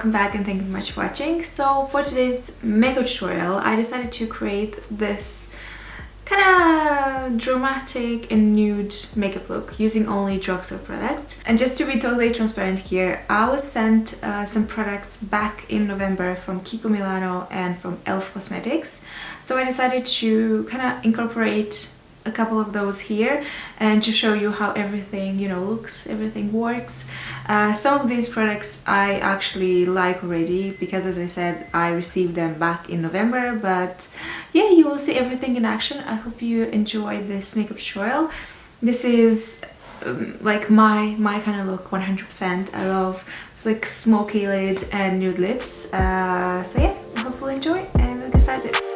welcome back and thank you very much for watching. So for today's makeup tutorial, I decided to create this kind of dramatic and nude makeup look using only drugstore products. And just to be totally transparent here, I was sent some products back in November from Kiko Milano and from Elf Cosmetics. So I decided to kind of incorporate a couple of those here and to show you how everything, you know, looks, everything works. Some of these products I actually like already because, as I said, I received them back in November, but yeah, you will see everything in action. I hope you enjoy this makeup tutorial. This is like my kind of look 100%. I love it's like smoky lids and nude lips. So yeah, I hope you'll enjoy and let's get started.